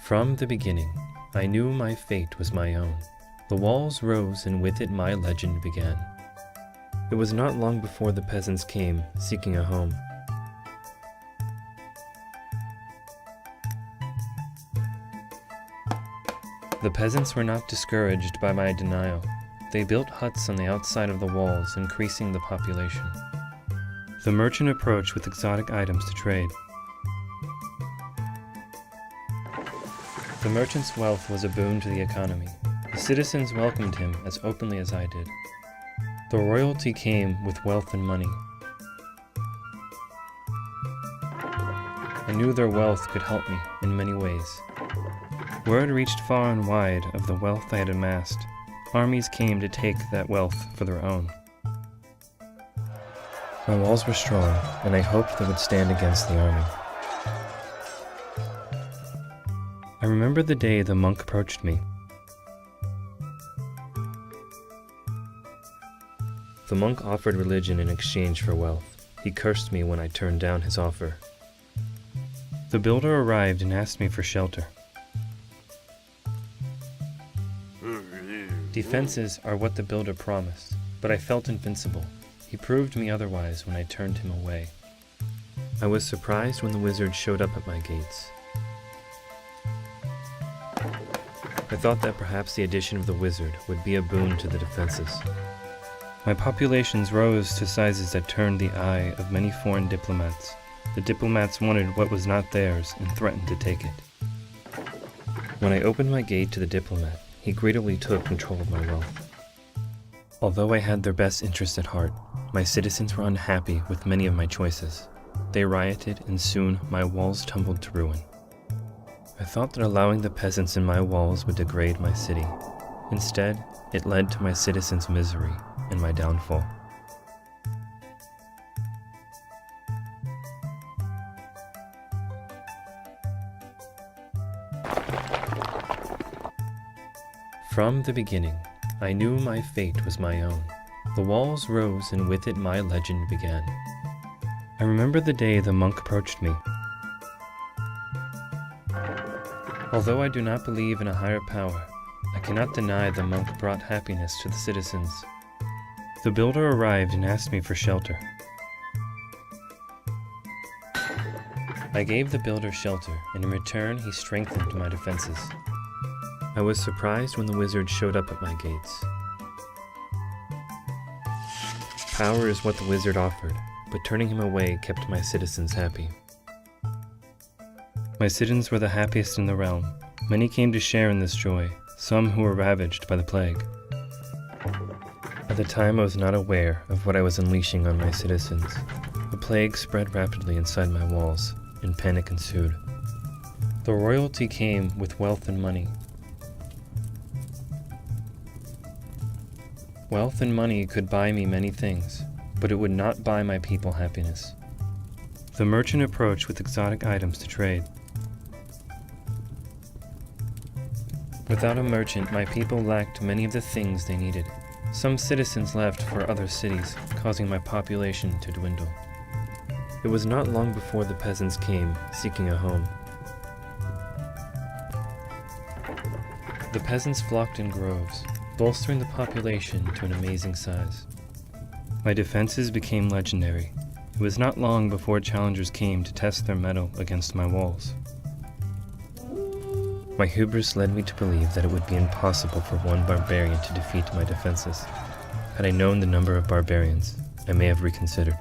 From the beginning, I knew my fate was my own. The walls rose, and with it my legend began. It was not long before the peasants came, seeking a home. The peasants were not discouraged by my denial. They built huts on the outside of the walls, increasing the population. The merchant approached with exotic items to trade. The merchant's wealth was a boon to the economy. The citizens welcomed him as openly as I did. The royalty came with wealth and money. I knew their wealth could help me in many ways. Word reached far and wide of the wealth I had amassed. Armies came to take that wealth for their own. My walls were strong, and I hoped they would stand against the army. I remember the day the monk approached me. The monk offered religion in exchange for wealth. He cursed me when I turned down his offer. The builder arrived and asked me for shelter. Defenses are what the builder promised, but I felt invincible. He proved me otherwise when I turned him away. I was surprised when the wizard showed up at my gates. I thought that perhaps the addition of the wizard would be a boon to the defenses. My populations rose to sizes that turned the eye of many foreign diplomats. The diplomats wanted what was not theirs and threatened to take it. When I opened my gate to the diplomat, he greedily took control of my wealth. Although I had their best interests at heart, my citizens were unhappy with many of my choices. They rioted, and soon my walls tumbled to ruin. I thought that allowing the peasants in my walls would degrade my city. Instead, it led to my citizens' misery and my downfall. From the beginning, I knew my fate was my own. The walls rose, and with it my legend began. I remember the day the monk approached me. Although I do not believe in a higher power, I cannot deny the monk brought happiness to the citizens. The builder arrived and asked me for shelter. I gave the builder shelter, and in return he strengthened my defenses. I was surprised when the wizard showed up at my gates. Power is what the wizard offered, but turning him away kept my citizens happy. My citizens were the happiest in the realm. Many came to share in this joy, some who were ravaged by the plague. At the time I was not aware of what I was unleashing on my citizens. The plague spread rapidly inside my walls, and panic ensued. The royalty came with wealth and money. Wealth and money could buy me many things, but it would not buy my people happiness. The merchant approached with exotic items to trade. Without a merchant, my people lacked many of the things they needed. Some citizens left for other cities, causing my population to dwindle. It was not long before the peasants came, seeking a home. The peasants flocked in groves, bolstering the population to an amazing size. My defenses became legendary. It was not long before challengers came to test their mettle against my walls. My hubris led me to believe that it would be impossible for one barbarian to defeat my defenses. Had I known the number of barbarians, I may have reconsidered.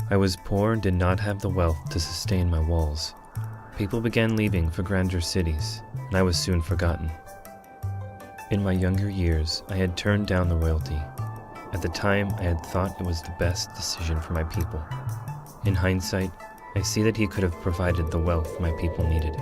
I was poor and did not have the wealth to sustain my walls. People began leaving for grander cities, and I was soon forgotten. In my younger years, I had turned down the royalty. At the time, I had thought it was the best decision for my people. In hindsight, I see that he could have provided the wealth my people needed.